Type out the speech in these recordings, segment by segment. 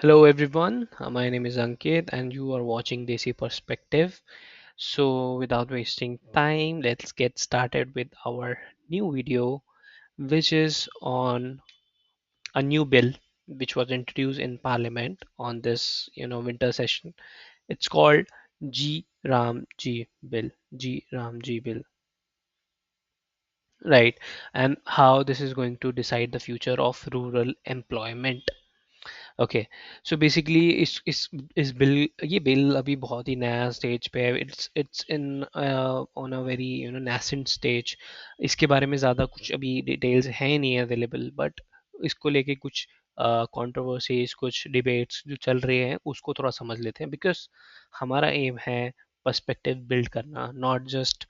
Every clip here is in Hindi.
Hello everyone, my name is Ankit and you are watching Desi Perspective. So without wasting time, let's get started with our new video which is on a new bill which was introduced in parliament on this winter session. It's called G Ram G bill. G Ram G bill. Right, and how this is going to decide the future of rural employment. Okay so basically इस बिल ये बिल अभी बहुत ही नया स्टेज पे है. It's in on a very nascent stage. इसके बारे में ज़्यादा कुछ अभी डिटेल्स हैं नहीं अवेलेबल, बट इसको लेके कुछ कंट्रोवर्सीज कुछ डिबेट्स जो चल रहे हैं उसको थोड़ा समझ लेते हैं, बिकॉज हमारा एम है पर्सपेक्टिव बिल्ड करना, not just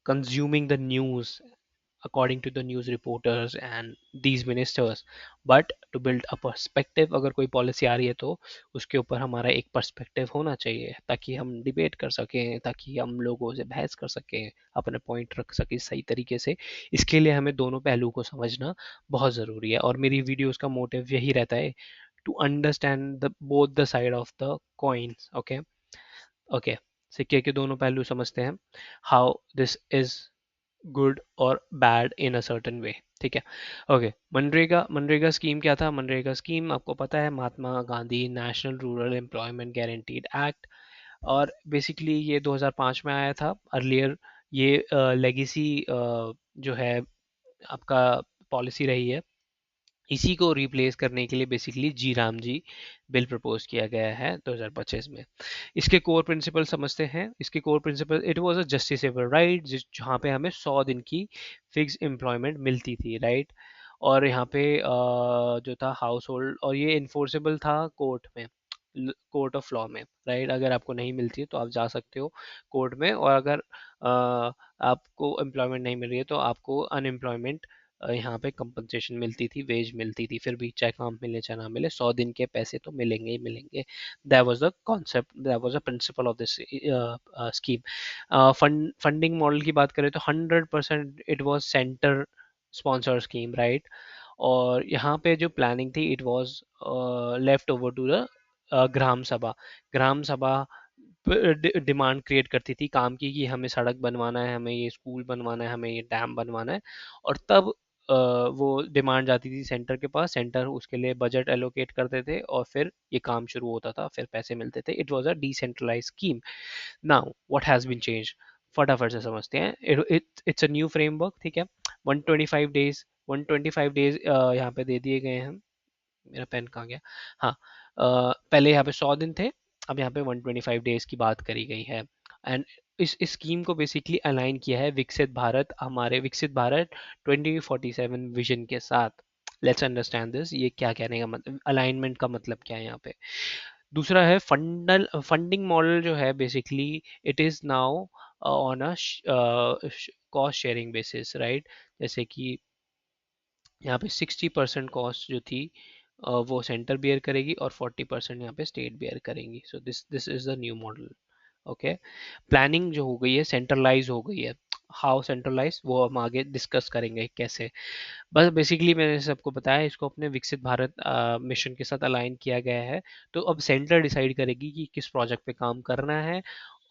consuming the news according to the news reporters and these ministers, but to build a perspective. अगर कोई पॉलिसी आ रही है तो उसके ऊपर हमारा एक पर्सपेक्टिव होना चाहिए ताकि हम डिबेट कर सकें, ताकि हम लोगों से बहस कर सकें, अपने पॉइंट रख सकें सही तरीके से. इसके लिए हमें दोनों पहलू को समझना बहुत ज़रूरी है और मेरी वीडियोस का मोटिव यही रहता है, to understand the both the side of the coins. Okay okay, सिक्के के दोनों पहलू समझते हैं, हाउ दिस इज गुड और bad in a certain way. ठीक है. ओके, मनरेगा मनरेगा स्कीम क्या था? मनरेगा स्कीम आपको पता है, Mahatma Gandhi national rural employment guaranteed act. और बेसिकली ये 2005 में आया था. अर्लियर ये लेगेसी जो है आपका पॉलिसी रही है. इसी को रिप्लेस करने के लिए बेसिकली जी राम जी बिल प्रपोज किया गया है 2025 में. इसके कोर प्रिंसिपल समझते हैं. इसके core principle, it was a justiciable right, जहाँ पे हमें 100 दिन की फिक्स एम्प्लॉयमेंट मिलती थी, राइट. और यहाँ पे जो था हाउस होल्ड, और ये इन्फोर्सेबल था कोर्ट में, कोर्ट ऑफ लॉ में, राइट. अगर आपको नहीं मिलती है तो आप जा सकते हो कोर्ट में, और अगर आपको एम्प्लॉयमेंट नहीं मिल रही है तो आपको अनएम्प्लॉयमेंट यहाँ पे कंपनसेशन मिलती थी, वेज मिलती थी. फिर भी चाहे काम मिले चाहे ना मिले, 100 दिन के पैसे तो मिलेंगे ही मिलेंगे. That was the concept, that was the principle of this scheme. Funding model की बात करें तो 100% it was centre sponsor scheme, right. और यहाँ पे जो प्लानिंग थी, it was left over to the gram sabha. Gram सभा डिमांड क्रिएट करती थी काम की, कि हमें सड़क बनवाना है, हमें ये स्कूल बनवाना है, हमें ये डैम बनवाना है. और तब वो डिमांड जाती थी सेंटर के पास, सेंटर उसके लिए बजट एलोकेट करते थे और फिर ये काम शुरू होता था, फिर पैसे मिलते थे. It was a decentralize scheme. Now what has been change, फटाफट से समझते हैं. It's a new framework. ठीक है. 125 डेज, 125 डेज यहाँ पे दे दिए गए हैं. मेरा पेन कहाँ गया? हाँ. पहले यहाँ पे 100 दिन थे, अब यहाँ पे 125 डेज की बात करी गई है. एंड इस स्कीम को बेसिकली अलाइन किया है विकसित भारत, हमारे विकसित भारत 2047 विजन के साथ. लेट्स अंडरस्टैंड दिस, ये क्या कहने का मतलब, अलाइनमेंट का मतलब क्या है यहाँ पे. दूसरा है फंडिंग मॉडल जो है, basically it is now on a cost sharing basis, right. जैसे कि यहाँ पे 60% कॉस्ट जो थी वो सेंटर बियर करेगी और 40% यहाँ पे स्टेट बियर करेंगी. So this this is the new model. Okay. Planning जो हो गई है सेंट्रलाइज हो गई है. हाउ सेंट्रलाइज, वो हम आगे डिस्कस करेंगे कैसे. बस बेसिकली मैंने सबको बताया, इसको अपने विकसित भारत मिशन के साथ अलाइन किया गया है. तो अब सेंटर डिसाइड करेगी कि किस प्रोजेक्ट पे काम करना है,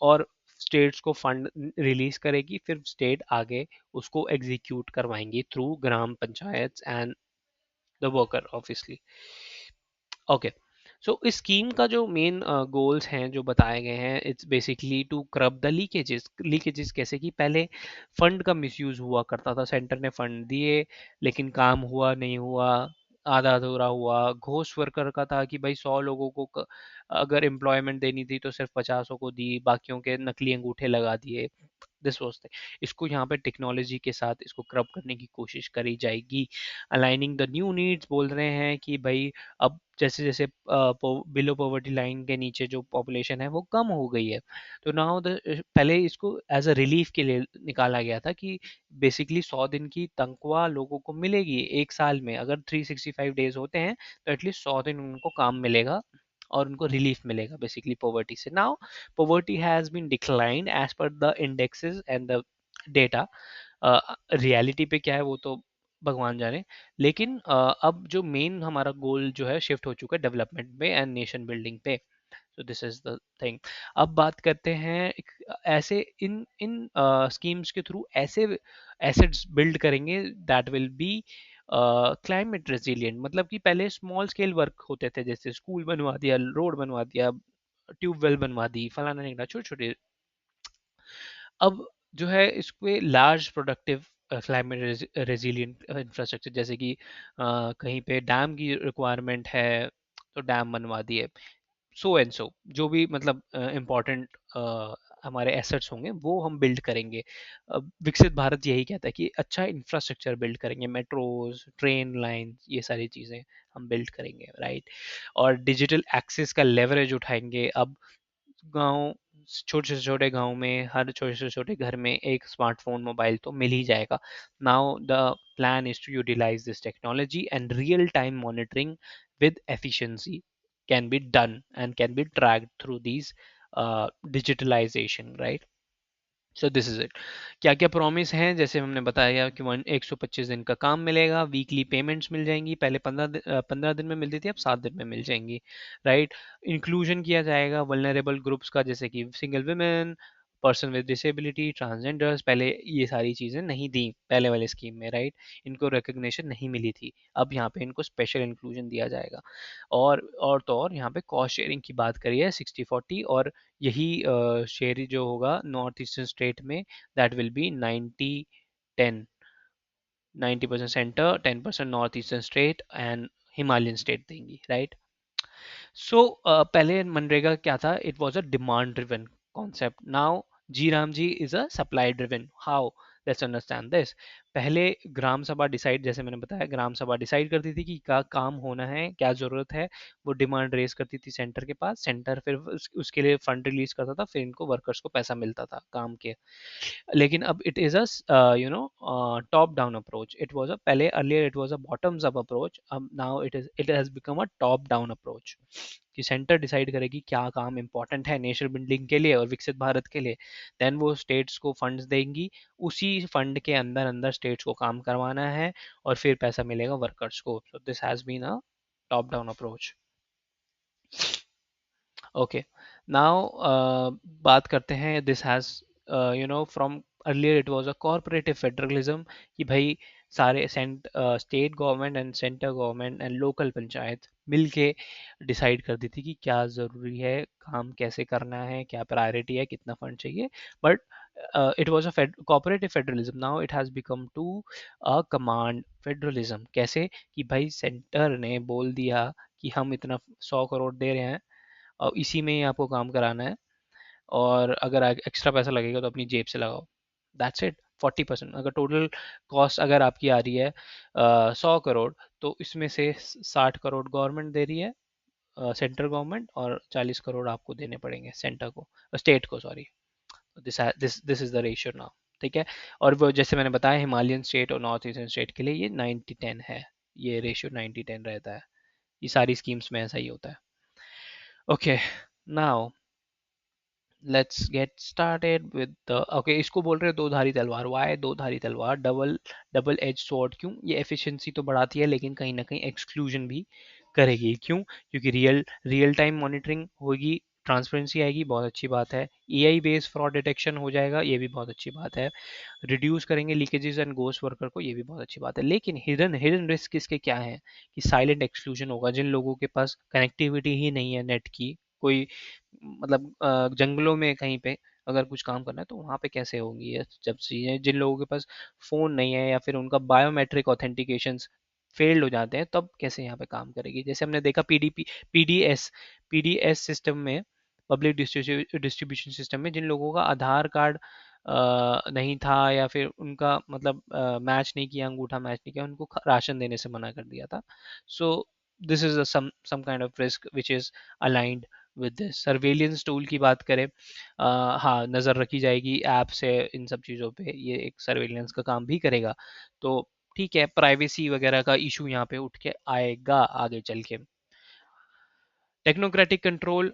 और स्टेट्स को फंड रिलीज करेगी, फिर स्टेट आगे उसको एग्जीक्यूट करवाएंगी through gram panchayat and the worker obviously. Okay. So इस स्कीम का जो मेन गोल्स हैं जो बताए गए हैं, it's basically to curb the leakages. Leakages कैसे कि पहले फंड का मिसयूज हुआ करता था, सेंटर ने फंड दिए लेकिन काम हुआ नहीं हुआ, आधा अधूरा हुआ. घोष वर्कर का था कि भाई 100 लोगों को अगर एम्प्लॉयमेंट देनी थी तो सिर्फ 50 को दी, बाकियों के नकली अंगूठे लगा दिए. दिस वाज द, इसको यहाँ पे टेक्नोलॉजी के साथ इसको क्रब करने की कोशिश करी जाएगी. अलाइनिंग द न्यू नीड्स बोल रहे हैं कि भाई अब जैसे जैसे बिलो पॉवर्टी लाइन के नीचे जो पॉपुलेशन है वो कम हो गई है, तो नाउ द, पहले इसको एज अ रिलीफ के लिए निकाला गया था कि बेसिकली 100 दिन की तनख्वाह लोगों को मिलेगी एक साल में. अगर 365 डेज होते हैं तो एटलीस्ट 100 दिन उनको काम मिलेगा और उनको रिलीफ मिलेगा बेसिकली पॉवर्टी से. Now poverty has been declined as per the indexes and the data. Reality पे क्या है वो तो भगवान जाने। लेकिन अब जो मेन हमारा गोल जो है शिफ्ट हो चुका है डेवलपमेंट पे एंड नेशन बिल्डिंग पे। सो दिस इज द थिंग। अब बात करते हैं ऐसे इन इन स्कीम्स के थ्रू ऐसे एसेट्स बिल्ड करेंगे that will B climate resilient. मतलब कि पहले स्मॉल स्केल वर्क होते थे, जैसे स्कूल बनवा दिया, रोड बनवा दिया, ट्यूबवेल बनवा दी, फलाना ढिमका, छोटे छोटे। अब जो है इसके large productive climate resilient infrastructure, जैसे कि कहीं पे डैम की रिक्वायरमेंट है तो डैम बनवा दिए, सो एंड सो जो भी मतलब इम्पोर्टेंट हमारे एसेट्स होंगे वो हम बिल्ड करेंगे। विकसित भारत यही कहता है कि अच्छा इंफ्रास्ट्रक्चर बिल्ड करेंगे, मेट्रोज, ट्रेन लाइन, ये सारी चीज़ें हम बिल्ड करेंगे, राइट। और डिजिटल एक्सेस का लेवरेज उठाएंगे। अब गांव, छोटे से छोटे गांव में हर छोटे से छोटे घर में एक स्मार्टफोन, मोबाइल तो मिल ही जाएगा। Now the plan is to utilize this technology and real time monitoring with efficiency can be done and can be tracked through these digitalization, right? So this is it. क्या क्या प्रॉमिस हैं, जैसे हमने बताया कि 125 दिन का काम मिलेगा, वीकली पेमेंट्स मिल जाएंगी, पहले 15 दिन में मिलती थी, अब 7 दिन में मिल जाएंगी, राइट। इंक्लूजन किया जाएगा वल्नरेबल ग्रुप्स का, जैसे कि single women, person with disability, transgenders. पहले ये सारी चीज़ें नहीं दी पहले वाले स्कीम में, राइट। इनको रिकग्निशन नहीं मिली थी, अब यहाँ पे इनको स्पेशल इंक्लूजन दिया जाएगा। और तो और यहाँ पे कॉस्ट शेयरिंग की बात करी है 60-40, और यही शेयर जो होगा नॉर्थ ईस्टर्न स्टेट में, that will be 90-10, 90% centre, 10% north eastern state and Himalayan state देंगी, राइट। सो पहले मनरेगा क्या था, it was a demand driven concept. Now G RAM G is a supply driven. How? Let's understand this. पहले ग्राम सभा डिसाइड, जैसे मैंने बताया, ग्राम सभा डिसाइड करती थी कि क्या काम होना है, क्या जरूरत है, वो डिमांड रेज करती थी सेंटर के पास, सेंटर फिर उसके लिए फंड रिलीज करता था, फिर इनको वर्कर्स को पैसा मिलता था काम के। लेकिन अब it is a top down approach. It was a पहले earlier it was a bottoms up approach, अब now it has become a top down approach, कि सेंटर डिसाइड करेगी क्या काम इंपॉर्टेंट है नेशन बिल्डिंग के लिए और विकसित भारत के लिए, देन वो स्टेट्स को फंड्स देंगी, उसी फंड के अंदर अंदर स्टेट्स को काम करवाना है, और फिर पैसा मिलेगा वर्कर्स को। So this has been a top down approach. Okay, now बात करते हैं, this has from earlier it was a corporative federalism, कि भाई सारे state government and centre government and local panchayat मिलके डिसाइड कर दी थी कि क्या ज़रूरी है, काम कैसे करना है, क्या प्रायोरिटी है, कितना फंड चाहिए। But it was a corporative federalism, now it has become to a command federalism. कैसे? कि भाई सेंटर ने बोल दिया कि हम इतना 100 करोड़ दे रहे हैं और इसी में ही आपको काम कराना है, और अगर एक्स्ट्रा पैसा लगेगा तो अपनी जेब से लगाओ, दैट्स इट। 40%, अगर टोटल कॉस्ट अगर आपकी आ रही है 100 करोड़, तो इसमें से 60 करोड़ गवर्नमेंट दे रही है, सेंट्रल गवर्नमेंट, और 40 करोड़ आपको देने पड़ेंगे सेंटर को, स्टेट को, sorry. This is the ratio now, ठीक है। और वो जैसे मैंने बताया हिमालयन स्टेट और नॉर्थ ईस्टर्न स्टेट के लिए ये 90-10 है, ये रेशियो 90-10 रहता है, ये सारी स्कीम्स में ऐसा ही होता है। Okay, now let's get started with the, okay, इसको बोल रहे हैं दो धारी तलवार। वाई दो धारी तलवार? डबल डबल एज स्वॉर्ड क्यों? ये एफिशिएंसी तो बढ़ाती है, लेकिन कहीं ना कहीं एक्सक्लूजन भी करेगी। क्यों? क्योंकि रियल टाइम मॉनिटरिंग होगी, ट्रांसपेरेंसी आएगी, बहुत अच्छी बात है। एआई बेस्ड फ्रॉड डिटेक्शन हो जाएगा, ये भी बहुत अच्छी बात है। रिड्यूस करेंगे लीकेजेस एंड गोस्ट वर्कर को, ये भी बहुत अच्छी बात है। लेकिन हिडन हिडन रिस्क इसके क्या है, कि साइलेंट एक्सक्लूजन होगा। जिन लोगों के पास कनेक्टिविटी ही नहीं है नेट की, कोई मतलब जंगलों में कहीं पे अगर कुछ काम करना है तो वहाँ पे कैसे होंगी ये जब चीज़ें, जिन लोगों के पास फ़ोन नहीं है या फिर उनका बायोमेट्रिक ऑथेंटिकेशंस फेल्ड हो जाते हैं, तब कैसे यहाँ पे काम करेगी? जैसे हमने देखा पीडीएस पीडीएस सिस्टम में, पब्लिक डिस्ट्रीब्यूशन सिस्टम में, जिन लोगों का आधार कार्ड नहीं था या फिर उनका मतलब मैच नहीं किया, अंगूठा मैच नहीं किया, उनको राशन देने से मना कर दिया था। So this is some kind of risk which is aligned with this. Surveillance tool की बात करें, हाँ, नज़र रखी जाएगी ऐप से इन सब चीज़ों पे, ये एक सर्वेलियंस का काम भी करेगा। तो ठीक है, प्राइवेसी वगैरह का इशू यहाँ पे उठ के आएगा आगे चल के। टेक्नोक्रेटिक कंट्रोल,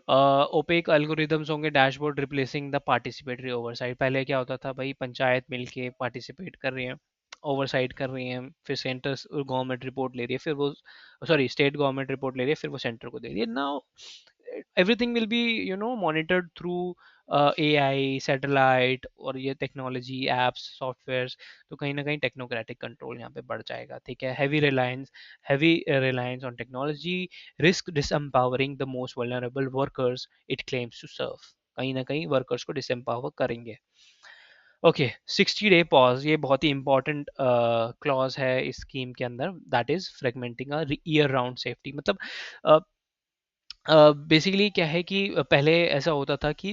ओपेक एल्गोरिदम्स होंगे, dashboard replacing the participatory oversight. पहले क्या होता था भाई, पंचायत मिलके पार्टिसिपेट कर रही है, ओवरसाइट कर रही हैं, फिर सेंटर गवर्नमेंट रिपोर्ट ले रही है, फिर वो सॉरी स्टेट गवर्नमेंट रिपोर्ट ले रही है, फिर वो सेंटर को दे रही है. Now everything will be monitored through AI satellite और ये टेक्नोलॉजी एप्स सॉफ्टवेयर्स. तो कहीं ना कहीं टेक्नोक्रेटिक कंट्रोल यहाँ पे बढ़ जाएगा. ठीक है, heavy reliance on technology risk disempowering the most vulnerable workers it claims to serve. कहीं ना कहीं वर्कर्स को डिसएम्पावर करेंगे. ओके, 60 डे पॉज, ये बहुत ही इंपॉर्टेंट क्लॉज है इस स्कीम के अंदर. That is फ्रेगमेंटिंग a year round safety. मतलब बेसिकली क्या है कि पहले ऐसा होता था कि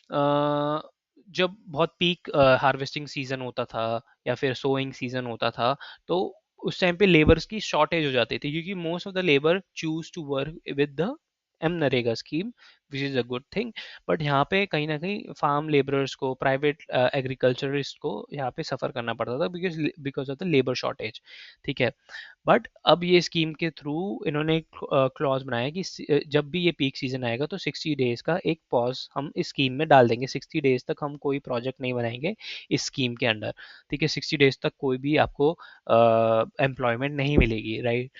जब बहुत पीक हार्वेस्टिंग सीजन होता था या फिर सोइंग सीजन होता था, तो उस टाइम पे लेबर्स की शॉर्टेज हो जाती थी, क्योंकि most of the labour choose to work with the M NREGA scheme, which is a good thing. But यहाँ पे कहीं ना कहीं फार्म लेबरर्स को, प्राइवेट एग्रीकल्चरिस्ट को यहाँ पे सफ़र करना पड़ता था, because because of the labour shortage. ठीक है, बट अब ये स्कीम के थ्रू इन्होंने एक क्लॉज बनाया कि जब भी ये पीक सीजन आएगा तो 60 डेज का एक पॉज हम इस स्कीम में डाल देंगे. 60 डेज तक हम कोई प्रोजेक्ट नहीं बनाएंगे इस स्कीम के अंडर. ठीक है, 60 डेज तक कोई भी आपको एम्प्लॉयमेंट नहीं मिलेगी, right.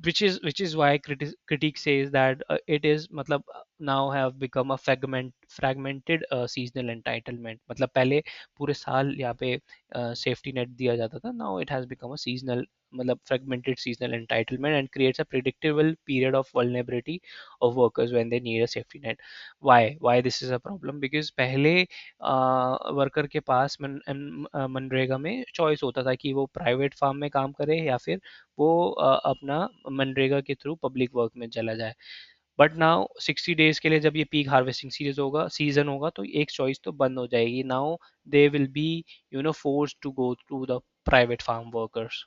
Which is why critique says that it is मतलब now have become a fragmented seasonal entitlement. मतलब पहले पूरे साल यहाँ पे सेफ्टी नेट दिया जाता था. now it has become a seasonal, मतलब fragmented seasonal entitlement and creates a predictable period of vulnerability of workers when they need a safety net. Why this is a problem? Because पहले वर्कर के पास मनरेगा में चॉइस होता था कि वो प्राइवेट फार्म में काम करे या फिर वो अपना मनरेगा के थ्रू पब्लिक वर्क में चला जाए. बट नाउ 60 डेज के लिए जब ये पीक हार्वेस्टिंग सीजन होगा तो एक चॉइस तो बंद हो जाएगी. Now they will be force to go to the private farm workers,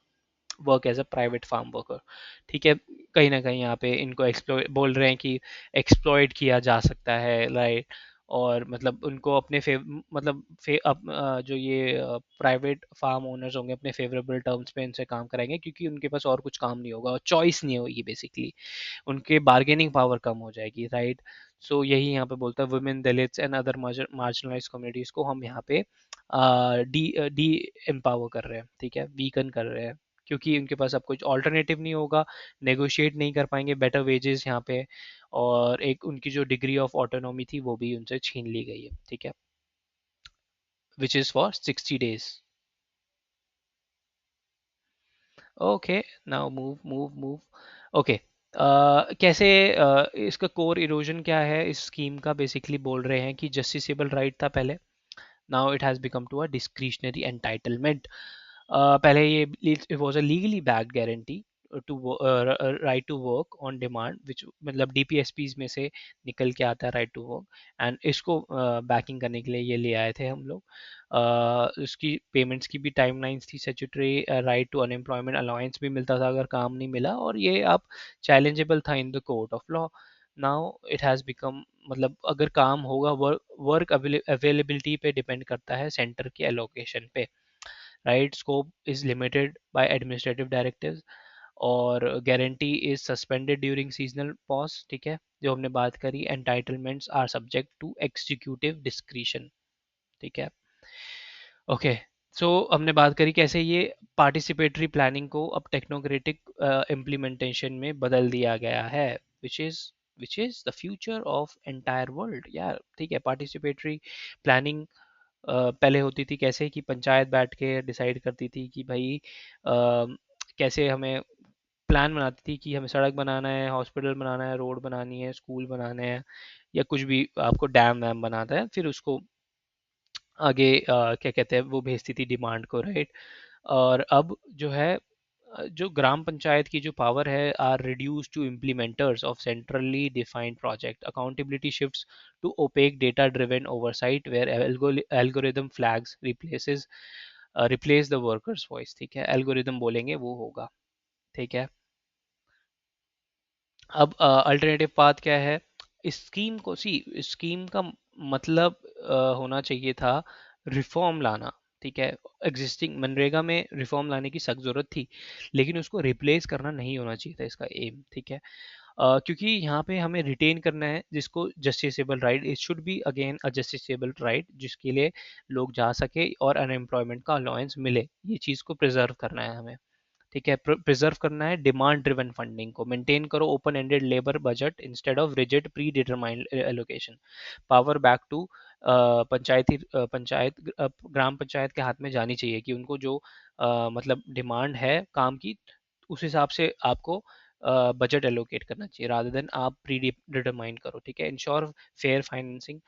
work as a private farm worker. ठीक है, कहीं ना कहीं यहाँ पे इनको एक्सप्लॉय बोल रहे हैं कि एक्सप्लॉयट किया जा सकता है, राइट. और मतलब उनको अपने मतलब जो ये प्राइवेट फार्म ओनर्स होंगे अपने फेवरेबल टर्म्स पे इनसे काम कराएंगे, क्योंकि उनके पास और कुछ काम नहीं होगा और चॉइस नहीं होगी बेसिकली. उनके बार्गेनिंग पावर कम हो जाएगी, राइट. सो यही यहाँ पे बोलता है women, Dalits and other marginalize communities को हम यहाँ पे डी डी एम्पावर कर रहे हैं. ठीक है, वीकन कर रहे हैं, क्योंकि उनके पास अब कुछ ऑल्टरनेटिव नहीं होगा, नेगोशिएट नहीं कर पाएंगे बेटर वेजेस यहाँ पे, और एक उनकी जो डिग्री ऑफ ऑटोनॉमी थी वो भी उनसे छीन ली गई है. ठीक है, which is for 60 days. Okay, now move move move. Okay, कैसे इसका कोर इरोजन क्या है इस स्कीम का? बेसिकली बोल रहे हैं कि जस्टिसेबल राइट था पहले, now it has become to a discretionary entitlement. पहले ये it was a legally backed guarantee to right to work on demand, which मतलब डीपीएसपीज में से निकल के आता है राइट टू वर्क. एंड इसको बैकिंग करने के लिए ये ले आए थे हम लोग. उसकी पेमेंट्स की भी टाइमलाइंस थी, statutory right to unemployment allowance भी मिलता था अगर काम नहीं मिला, और ये अब चैलेंजेबल था in the court of law. Now it has become, मतलब अगर काम होगा, वर्क अवेलेबिलिटी पे डिपेंड करता है सेंटर के एलोकेशन पे, right. Scope is limited by administrative directives, और guarantee is suspended during seasonal pause. ठीक है, जो हमने बात करी, entitlements are subject to executive discretion. ठीक है, ओके. सो हमने बात करी कैसे ये पार्टिसिपेटरी प्लानिंग को अब टेक्नोक्रेटिक इम्प्लीमेंटेशन में बदल दिया गया है, which is which is the future of entire world यार. ठीक है, पार्टिसिपेटरी प्लानिंग पहले होती थी कैसे कि पंचायत बैठ के डिसाइड करती थी कि भाई कैसे हमें प्लान बनाती थी कि हमें सड़क बनाना है, हॉस्पिटल बनाना है, रोड बनानी है, स्कूल बनाने हैं, या कुछ भी आपको डैम वैम बनाता है, फिर उसको आगे क्या कहते हैं वो भेजती थी डिमांड को, राइट. और अब जो है जो ग्राम पंचायत की जो पावर है are reduce to implementers of centrally defined project. Accountability shifts to opaque data driven oversight where algorithm flags replace the workers voice. ठीक है, एल्गोरिदम बोलेंगे वो होगा. ठीक है, अब अल्टरनेटिव पाथ क्या है इस स्कीम को? सी, स्कीम का मतलब होना चाहिए था रिफॉर्म लाना. ठीक है, एग्जिस्टिंग मनरेगा में रिफॉर्म लाने की सख्त जरूरत थी, लेकिन उसको रिप्लेस करना नहीं होना चाहिए था इसका एम. ठीक है, क्योंकि यहाँ पे हमें रिटेन करना है जिसको justiciable right, it should be again a justiciable right जिसके लिए लोग जा सके और अनएम्प्लॉयमेंट का अलाउंस मिले, ये चीज़ को प्रिजर्व करना है हमें। ठीक है, प्रिजर्व करना है डिमांड ड्रिवन फंडिंग को, मेंटेन करो open ended labour budget instead of rigid pre determined allocation, power back to gram panchayat के हाथ में जानी चाहिए कि उनको जो मतलब डिमांड है काम की उस हिसाब से आपको बजट एलोकेट करना चाहिए रादर देन आप प्री डिटरमाइन करो। ठीक है, इंश्योर फेयर फाइनेंसिंग,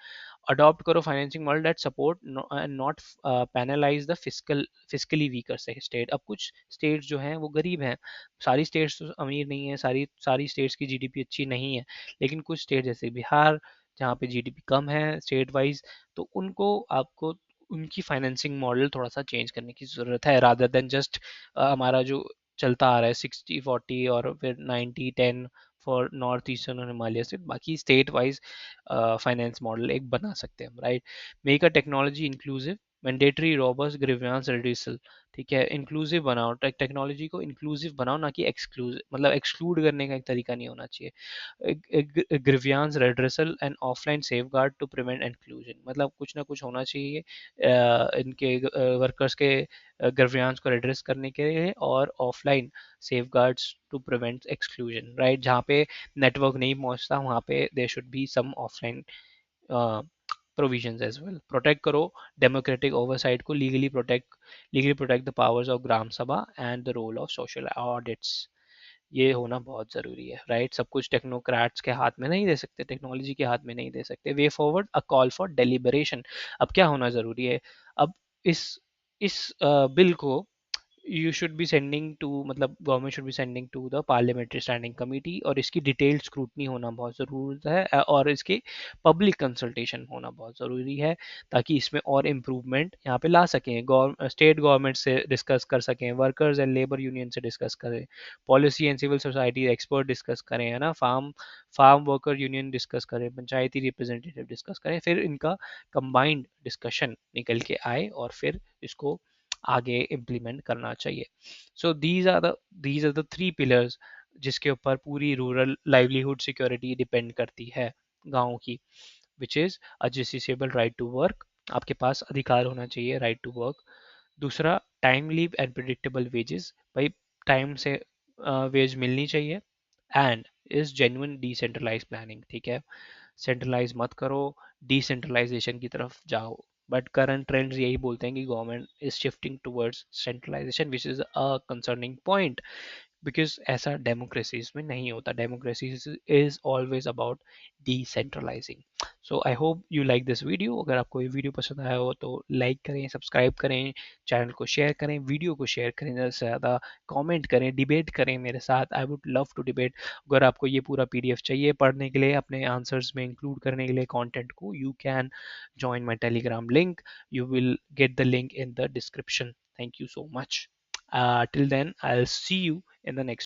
अडॉप्ट करो financing model that support and not penalise the physically weaker state. अब कुछ स्टेट्स जो हैं वो गरीब हैं, सारी स्टेट्स तो अमीर नहीं है, सारी सारी स्टेट्स की जीडीपी अच्छी नहीं है, लेकिन कुछ स्टेट जैसे बिहार जहाँ पे जीडीपी कम है स्टेट वाइज, तो उनको आपको उनकी फाइनेंसिंग मॉडल थोड़ा सा चेंज करने की ज़रूरत है रादर देन जस्ट हमारा जो चलता आ रहा है 60-40 और फिर 90-10 फॉर नॉर्थ ईस्टर्न और हिमालय से, बाकी स्टेट वाइज फाइनेंस मॉडल एक बना सकते हैं हम, right. Make a technology inclusive, mandatory robust grievance redressal. ठीक है, इंक्लूसिव बनाओ, टेक्नोलॉजी को इंक्लूसिव बनाओ ना कि एक्सक्लूसिव, मतलब एक्सक्लूड करने का एक तरीका नहीं होना चाहिए। Grievance redressal and offline safeguard to prevent inclusion, मतलब कुछ ना कुछ होना चाहिए इनके वर्कर्स के ग्रीवियंस को एड्रेस करने के लिए और offline safe guards to prevent exclusion, right. जहाँ पे नेटवर्क नहीं पहुँचता वहाँ पे there should be some offline provisions as well. Protect करो डेमोक्रेटिक ओवरसाइट को, legally protect the powers of gram sabha and the role of social audits. ये होना बहुत ज़रूरी है, राइट। सब कुछ टेक्नोक्रेट्स के हाथ में नहीं दे सकते, टेक्नोलॉजी के हाथ में नहीं दे सकते। We forward a call for deliberation. अब क्या होना ज़रूरी है, अब इस बिल को you should be sending to, मतलब government should be sending to the parliamentary standing committee, और इसकी डिटेल्ड स्क्रूटनी होना बहुत ज़रूरत है और इसके पब्लिक कंसल्टेशन होना बहुत ज़रूरी है ताकि इसमें और इम्प्रूवमेंट यहाँ पे ला सकें, स्टेट गवर्नमेंट से डिस्कस कर सकें, वर्कर्स एंड लेबर यूनियन से डिस्कस करें, policy and civil society expert discuss करें, है ना, farm farm worker union discuss करें, पंचायती रिप्रेजेंटेटिव डिस्कस करें, फिर इनका कंबाइंड डिस्कशन निकल के आए और फिर इसको आगे इम्प्लीमेंट करना चाहिए। So these are the three pillars जिसके ऊपर पूरी रूरल लाइवलीहुड सिक्योरिटी डिपेंड करती है गाँव की, which is a justiciable right to work, आपके पास अधिकार होना चाहिए राइट टू वर्क। दूसरा, timely and predictable wages, भाई टाइम से वेज मिलनी चाहिए। And is genuine decentralised planning, ठीक है, सेंट्रलाइज मत करो, डिसेंट्रलाइजेशन की तरफ जाओ। बट करंट ट्रेंड्स यही बोलते हैं कि government is shifting towards centralisation which is a concerning point, because ऐसा डेमोक्रेसीज में नहीं होता, democracy is always about decentralising. So I hope you like this video. अगर आपको ये वीडियो पसंद आया हो तो लाइक करें, सब्सक्राइब करें, चैनल को शेयर करें, वीडियो को शेयर करें ज़्यादा से ज़्यादा, कमेंट करें, डिबेट करें मेरे साथ, I would love to debate. अगर आपको ये पूरा पीडीएफ चाहिए पढ़ने के लिए, अपने आंसर्स में इंक्लूड करने के लिए कंटेंट को, you can join my telegram link, you will get the link in the description. Thank you so much. Till then, I'll see you in the next